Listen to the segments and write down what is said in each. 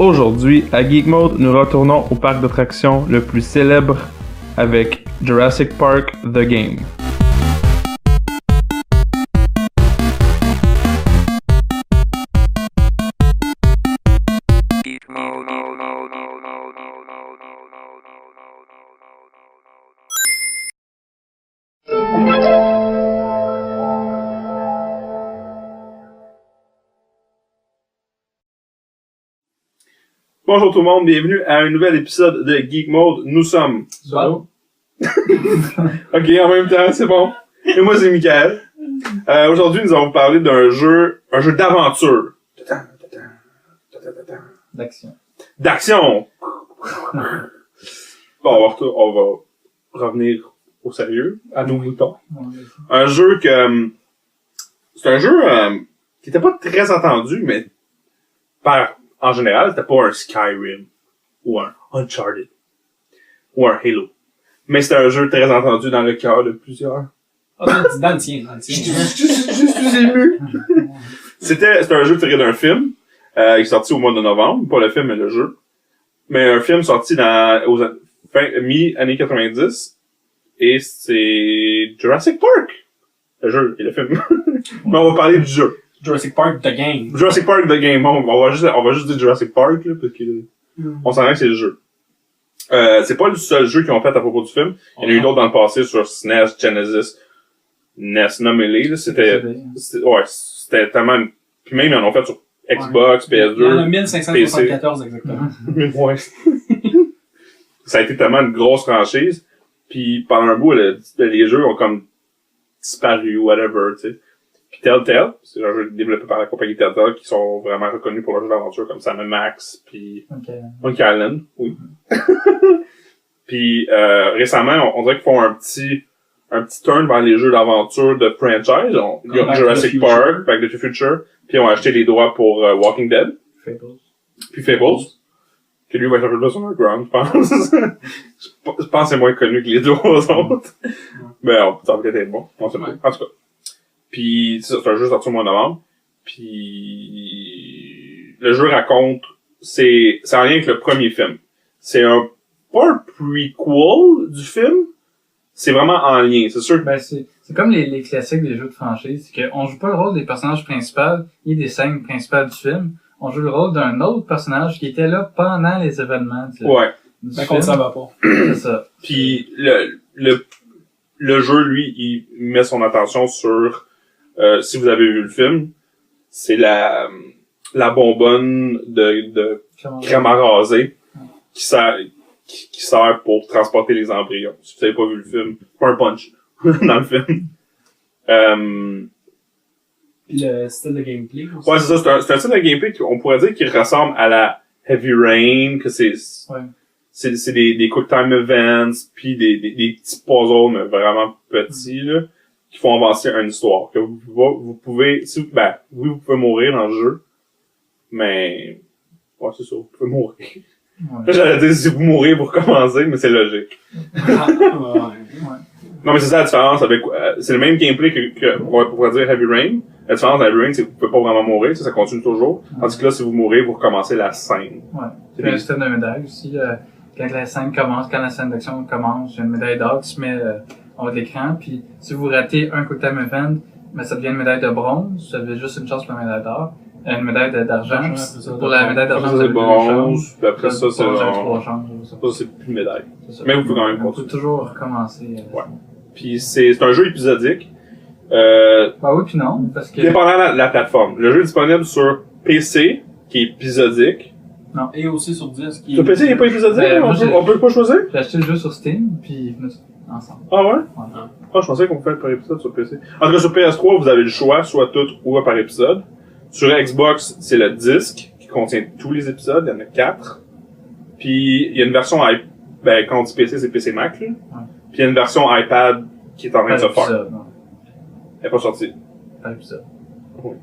Aujourd'hui, à Geek Mode, nous retournons au parc d'attractions le plus célèbre avec Jurassic Park The Game. Bonjour tout le monde, bienvenue à un nouvel épisode de Geek Mode. Nous sommes... Bon. Ok, en même temps, c'est bon. Et moi, c'est Mickaël. Aujourd'hui, nous allons vous parler d'un jeu d'aventure. D'action. D'action! Bon, on va revenir au sérieux, à nos moutons. Un jeu que... c'est un jeu qui était pas très attendu, mais en général, c'était pas un Skyrim, ou un Uncharted, ou un Halo. Mais c'était un jeu très entendu dans le cœur de plusieurs. Ah, dans le tien. Je suis ému. C'était un jeu tiré d'un film, qui est sorti au mois de novembre, pas le film, mais le jeu. Mais un film sorti mi-années 90, et c'est Jurassic Park. Le jeu et le film. Mais on va parler du jeu. Jurassic Park The Game. Jurassic Park The Game. On va juste dire Jurassic Park, là, parce que on s'en rend que c'est le jeu. C'est pas le seul jeu qu'ils ont fait à propos du film. Il y en a eu d'autres dans le passé sur SNES, Genesis, NES, nommez-les, là. C'était tellement, puis même ils en ont fait sur Xbox, PS2. Il y en a 1574 exactement. Ouais. Ça a été tellement une grosse franchise. Puis pendant un bout, les jeux ont comme disparu, whatever, tu sais. Puis Telltale, c'est un jeu développé par la compagnie Telltale qui sont vraiment reconnus pour leurs jeux d'aventure comme Sam & Max, puis Monkey Island, oui. Puis récemment, on dirait qu'ils font un petit turn vers les jeux d'aventure de franchise. Il y a Jurassic Park, Back to the Future, puis ils ont acheté les droits pour Walking Dead. Puis Fables. Que lui va être un peu plus underground, je pense. Je pense que c'est moins connu que les deux autres. Mais ça va peut-être être bon. On sait pas. En tout cas. Puis c'est un jeu sorti au mois de novembre. Puis le jeu raconte, c'est en lien avec le premier film. C'est pas un prequel du film. C'est vraiment en lien, c'est sûr. Ben c'est comme les classiques des jeux de franchise, c'est qu'on joue pas le rôle des personnages principaux ni des scènes principales du film. On joue le rôle d'un autre personnage qui était là pendant les événements. Ouais. Ben contre ça va pas. C'est ça. Puis le jeu, lui, il met son attention sur si vous avez vu le film, c'est la bonbonne de crème à raser qui sert pour transporter les embryons. Si vous avez pas vu le film, pas un punch dans le film. Puis le style de gameplay aussi. Ouais, c'est ça, c'est un style de gameplay qu'on pourrait dire qui ressemble à la Heavy Rain, que c'est des quick time events, puis des petits puzzles, mais vraiment petits, là, qui font avancer une histoire. Que vous pouvez, vous pouvez mourir dans le jeu, mais, ouais, c'est ça, vous pouvez mourir. Ouais. Là, j'allais dire, si vous mourrez, vous recommencez, mais c'est logique. Non, mais c'est ça la différence avec, c'est le même gameplay que on pourrait dire Heavy Rain. La différence dans Heavy Rain, c'est que vous pouvez pas vraiment mourir, ça continue toujours. Tandis que là, si vous mourrez, vous recommencez la scène. Ouais. Il y a un système de médaille aussi, quand la scène d'action commence, il y a une médaille d'or qui se met en haut de l'écran, puis si vous ratez un quick time event, ben, ça devient une médaille de bronze, vous avez juste une chance pour la médaille d'or. Une médaille d'argent, pour la médaille d'argent, vous C'est avez bronze, puis après ça, c'est trois chances. ça, c'est plus une médaille. Mais vous pouvez quand même On peut continuer. toujours recommencer. Ouais. Puis c'est un jeu épisodique. Bah oui puis non, parce que... Dépendant de la plateforme. Le jeu est disponible sur PC, qui est épisodique. Et aussi sur disque. Sur PC, il est pas épisodique? Ben, on peut pas choisir? J'ai acheté le jeu sur Steam, puis ensemble. Ah ouais? Ouais. Ah, je pensais qu'on fait par épisode sur PC. En tout cas, sur PS3, vous avez le choix, soit tout ou par épisode. Sur Xbox, c'est le disque qui contient tous les épisodes, il y en a 4. Puis il y a une version quand on dit PC, c'est PC Mac, là. Ouais. Puis il y a une version iPad qui est en train de se faire. Épisode, non. Elle est pas sortie. Par épisode. Oui.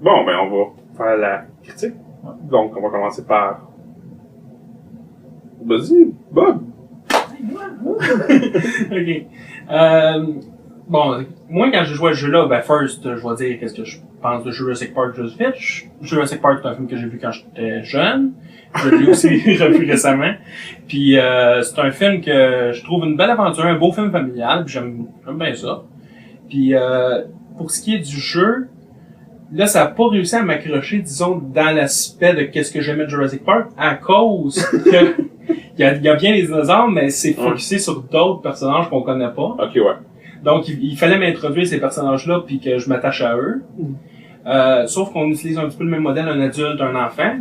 Bon, ben on va faire la critique. Ouais. Donc, on va commencer par... Vas-y, Bob! Ok. Bon, moi, quand j'ai joué à ce jeu-là, ben, first, je vais dire qu'est-ce que je pense de Jurassic Park juste vite. Jurassic Park, c'est un film que j'ai vu quand j'étais jeune. Je l'ai aussi revu récemment. Puis, c'est un film que je trouve une belle aventure, un beau film familial, puis j'aime bien ça. Puis, pour ce qui est du jeu, là, ça a pas réussi à m'accrocher, disons, dans l'aspect de qu'est-ce que j'aimais de Jurassic Park, à cause que il y a bien les dinosaures, mais c'est focusé sur d'autres personnages qu'on connaît pas. Ok, ouais. Donc, il fallait m'introduire ces personnages-là puis que je m'attache à eux. Sauf qu'on utilise un petit peu le même modèle, un adulte, un enfant.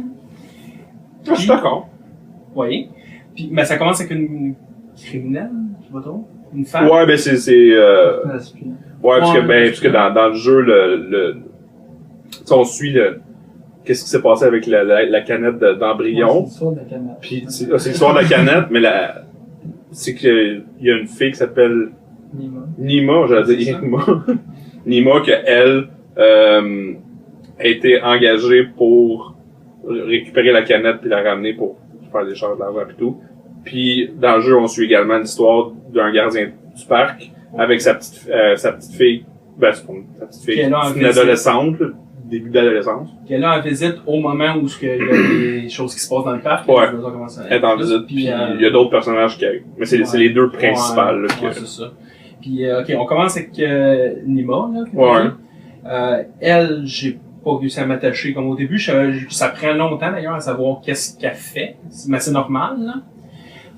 Je suis d'accord. Oui. Puis, mais ça commence avec une criminelle, je sais pas trop. Une femme. Ouais, ben ouais, parce que dans le jeu, tu sais, on suit qu'est-ce qui s'est passé avec la canette d'embryon. Ouais, c'est l'histoire de la canette. Puis c'est l'histoire de la canette, mais c'est que il y a une fille qui s'appelle Nima, j'allais dire Nima. Nima, que elle a été engagée pour récupérer la canette puis la ramener pour faire des choses de l'argent et tout. Puis dans le jeu, on suit également l'histoire d'un gardien du parc avec sa petite fille. Ben, c'est pas sa petite fille. C'est une adolescente, là, début d'adolescence. Qui est là en visite au moment où il y a des choses qui se passent dans le parc. Ouais. Elle est en visite, puis il y a d'autres personnages qui arrivent. Mais c'est les deux principales. Là, ouais, c'est ça. Puis, ok, on commence avec Nima. Là, ouais. Elle, j'ai pas réussi à m'attacher comme au début. Ça prend longtemps d'ailleurs à savoir qu'est-ce qu'elle fait. Mais c'est normal, là.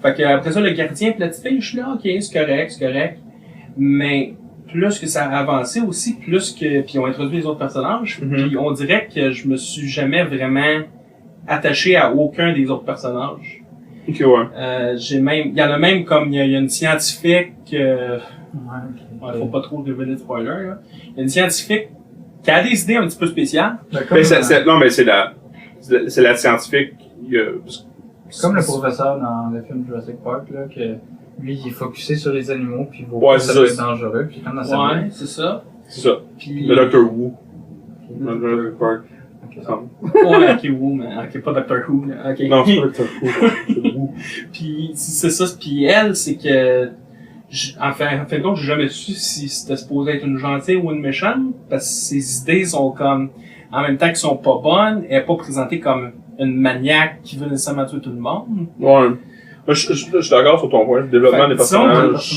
Fait que après ça, le gardien et la petite fille, je suis là, ok, c'est correct. Mais plus que ça a avancé aussi, puis ils ont introduit les autres personnages, puis on dirait que je me suis jamais vraiment attaché à aucun des autres personnages. Ok, ouais. Il y en a même comme, il y a une scientifique, faut pas trop révéler de spoiler, là. Il y a une scientifique qui a des idées un petit peu spéciales. Non, mais c'est la scientifique, comme le professeur dans le film Jurassic Park, là, que lui, il est focusé sur les animaux, puis il voit que ça peut être dangereux, puis quand dans sa vie. C'est ça. C'est ça. Puis... Le Dr. Who. Dans Jurassic Park. Ouais, ok, Who, mais ok, pas Dr. Who, là. Ok. Non, c'est pas Dr. Who. C'est Who. Puis, c'est ça. Puis elle, c'est que, en fin de compte, j'ai jamais su si c'était supposé être une gentille ou une méchante, parce que ses idées sont comme, en même temps qu'elles sont pas bonnes, elle est pas présentée comme une maniaque qui veut nécessairement tuer tout le monde. Ouais. Je suis d'accord sur ton point. Le développement des personnages.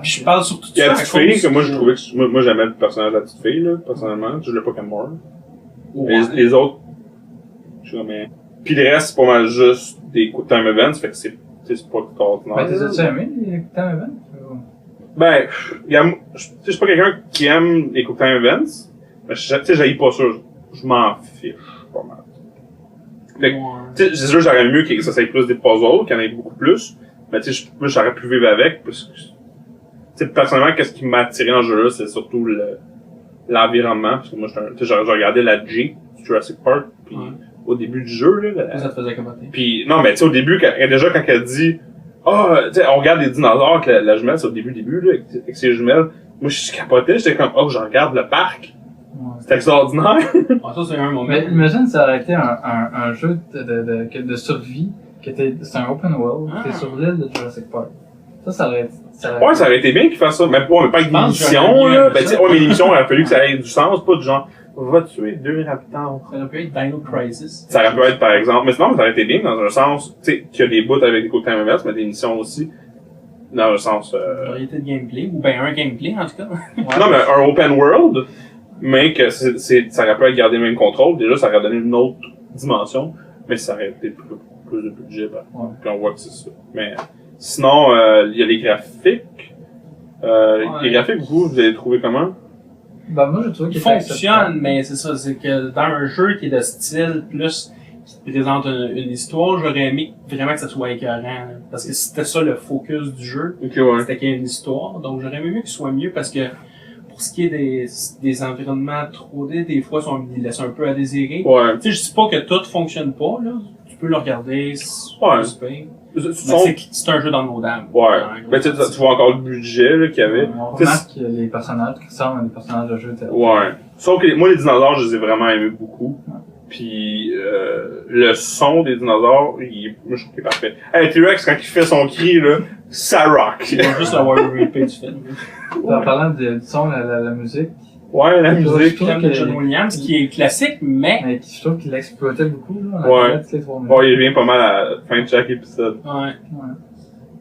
Puis je parle surtout de ça. Il y a la petite fille, que moi, je trouvais que, moi, j'aimais le personnage de la petite fille, là, personnellement. Je l'ai pas qu'elle meurt. Ouais. Les autres, je suis mais... Puis le reste, c'est pas mal juste des quick time events, fait que c'est pas extraordinaire. Ben, t'as-tu aimé les quick time events? Ben, je suis pas quelqu'un qui aime les quick time events, mais tu sais, j'haïs pas ça. Je m'en fiche pas mal. Fait que, tu sais, c'est sûr, j'aurais mieux que ça soit plus des puzzles, qu'il y en ait beaucoup plus. Mais tu sais, moi, j'aurais pu vivre avec, parce que, tu sais, personnellement, qu'est-ce qui m'a attiré dans ce jeu-là, c'est surtout l'environnement, parce que moi, j'ai regardé la G du Jurassic Park, puis au début du jeu, là. Ça te faisait commenter. Puis, non, mais tu sais, au début, déjà, quand elle dit, tu sais, on regarde les dinosaures avec la jumelle, c'est au début, là, avec ses jumelles. Moi, je capotais, j'étais comme, je regarde le parc. C'est extraordinaire. Ça, c'est un moment. Mais imagine, ça aurait été un jeu de survie, c'est un open world, t'es sur l'île de Jurassic Park. Ça aurait été bien qu'ils fassent ça. Mais pas avec des missions, là. Ben, tu sais, mais l'émission, il aurait fallu que ça ait du sens, pas du genre, va tuer 2 raptors. Ça aurait pu être Dino Crisis. Ça aurait pu être, par exemple. Mais sinon, ça aurait été bien dans un sens, tu sais, qu'il y a des bouts avec des quick time events, mais des missions aussi. Dans un sens, variété de gameplay, ou ben un gameplay, en tout cas. Non, mais un open world, mais que ça aurait pu être gardé le même contrôle. Déjà, ça aurait donné une autre dimension, mais ça aurait été plus de budget, puis on voit que c'est ça. Mais, sinon, il y a les graphiques. Les graphiques, vous avez trouvé comment? Ben, moi, je trouve qu'ils fonctionnent, mais c'est ça, c'est que dans un jeu qui est de style plus, qui te présente une histoire, j'aurais aimé vraiment que ça soit écœurant, là. Parce que c'était ça le focus du jeu. Okay, ouais. C'était qu'il y ait une histoire. Donc, j'aurais aimé mieux qu'il soit mieux parce que, pour ce qui est des environnements 3D, des fois, ils laissent un peu à désirer. Ouais. Tu sais, je dis pas que tout fonctionne pas, là. Tu peux le regarder, c'est un jeu dans nos dames. Ouais. Ben, tu vois encore le budget, là, qu'il y avait. On remarque qu'il y a les personnages qui ressemblent à des personnages de jeu. Ouais. Sauf que, moi, les dinosaures, je les ai vraiment aimés beaucoup. Ouais. Puis, le son des dinosaures, moi, je trouve qu'il est parfait. Hey, T-Rex, quand il fait son cri, là, ça rock. Ils vont juste l'avoir ripé du film. En parlant du son, la musique, Ouais, la musique. Le thème de John Williams, qui est classique, mais... je trouve qu'il l'exploitait beaucoup, là. Ouais. Les 3 minutes. Bon, il revient pas mal à la fin de chaque épisode. Ouais.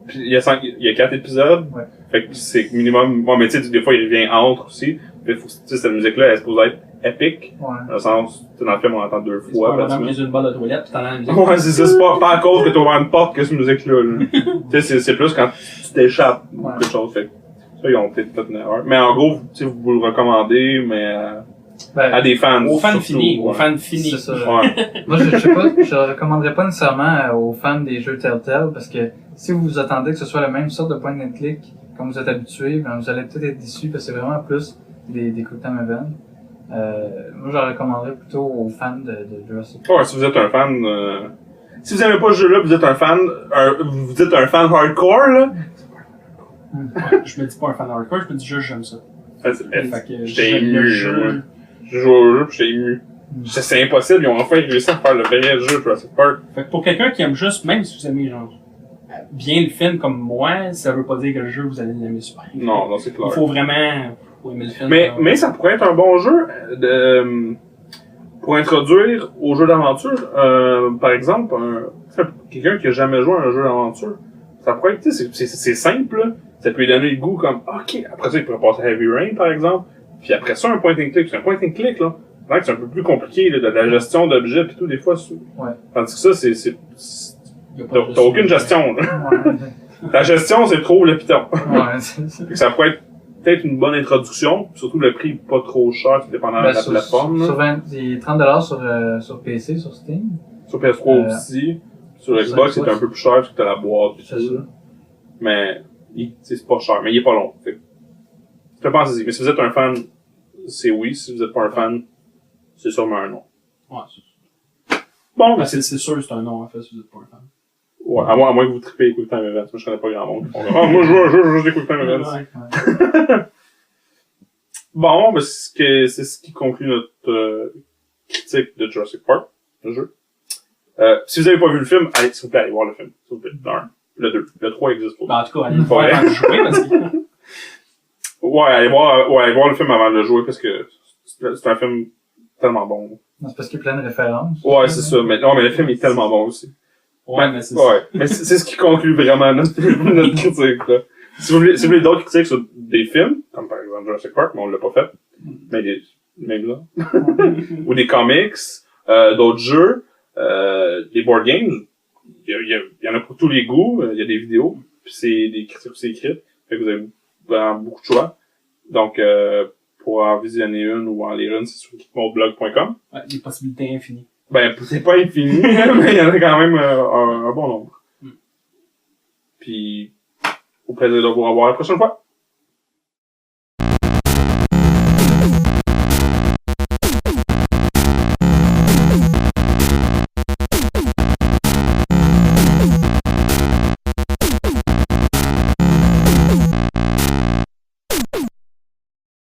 Puis il y a 4 épisodes. Ouais. Fait que c'est minimum. Bon, mais tu sais, des fois, il revient entre aussi. Puis faut, tu sais, cette musique-là, elle est supposée être épique. Ouais. Dans le sens, tu sais, dans le film, on l'entend 2 C'est fois. pas un pratiquement. qui une balle de toilette, pis t'en as la musique. Ouais, c'est ça, c'est pas à cause que t'as ouvert une porte que cette musique-là, là. Tu sais, c'est plus quand tu t'échappes ou quelque chose. Fait que, ça, ils ont peut-être fait une erreur. Mais en gros, tu sais, vous le recommandez, mais à des fans. Aux fans surtout, finis. ouais. Aux fans finis. C'est ça. Ouais. Moi, je sais pas, je recommanderais pas nécessairement aux fans des jeux Telltale parce que si vous vous attendez que ce soit la même sorte de point and click comme vous êtes habitué, ben vous allez peut-être être déçus parce que c'est vraiment plus des quick time events. Moi, je recommanderais plutôt aux fans de Jurassic Park. Ouais, si vous êtes un fan, si vous aimez pas ce jeu-là, vous êtes un fan, vous êtes un fan hardcore, là. Ouais, je me dis pas un fan hardcore, je me dis juste j'aime ça. Fait que j'étais j'aime le ému, jeu. moi. Je joue au jeu pis j'étais ému. C'est impossible, ils ont enfin réussi à faire le vrai jeu Jurassic Park. Fait que pour quelqu'un qui aime juste, même si vous aimez genre bien le film comme moi, ça veut pas dire que le jeu vous allez l'aimer super. Non, non, c'est clair. Il faut vraiment aimer le film. Mais ça pourrait être un bon jeu pour introduire au jeu d'aventure. Par exemple, quelqu'un qui a jamais joué à un jeu d'aventure, ça pourrait être, tu sais, c'est simple, là. Ça peut lui donner le goût comme, ok, après ça, il pourrait passer à Heavy Rain, par exemple. Puis après ça, un point and click. C'est un point and click, là. C'est un peu plus compliqué, là, de la gestion d'objets pis tout, des fois. Ouais. Tandis que ça, t'as aucune gestion, là. Ouais. La gestion, c'est trop le piton. Ouais, c'est ça. Fait que ça pourrait être peut-être une bonne introduction, surtout le prix pas trop cher, tout dépendant de la plateforme. Sur 20, c'est 30$ sur PC, sur Steam. Sur PS3 aussi. Sur Xbox, c'est un peu plus cher parce que t'as la boîte et C'est tout. ça. Mais, c'est pas cher, mais il est pas long. Fait que, je pense, mais si vous êtes un fan, c'est oui. Si vous êtes pas un fan, c'est sûrement un non. Ouais, c'est Bon, c'est sûr c'est un non en fait si vous êtes pas un fan. ouais, à moins que vous trippez Quick Time Events. Moi, je connais pas grand monde qui font comme, moi, je joue juste des Quick Time Events. Ouais. Bon, ben, c'est ce qui conclut notre critique de Jurassic Park, le jeu. Si vous avez pas vu le film, allez, s'il vous plaît, allez voir le film. S'il vous plaît. Le 1. Le 2. Le 3 existe pas. Ben, en tout cas, allez le voir avant de jouer parce que... Ouais, allez voir le film avant de le jouer parce que c'est un film tellement bon. Non, c'est parce qu'il y a plein de références. Ouais, c'est ça. Mais, non, mais le film est tellement bon aussi. Ouais, mais c'est ouais. Mais c'est ce qui conclut vraiment notre critique, là. Si vous voulez d'autres critiques sur des films, comme par exemple Jurassic Park, mais on l'a pas fait. Mais même là. Ou des comics, d'autres jeux, des board games. Il y en a pour tous les goûts. Il y a des vidéos. Puis c'est des critiques aussi écrites. Fait que vous avez vraiment beaucoup de choix. Donc, pour en visionner une ou en lire une, c'est sur geekmodeblog.com. Ouais, des possibilités infinies. Ben, c'est pas infini, mais il y en a quand même un bon nombre. Puis, au plaisir de vous revoir la prochaine fois.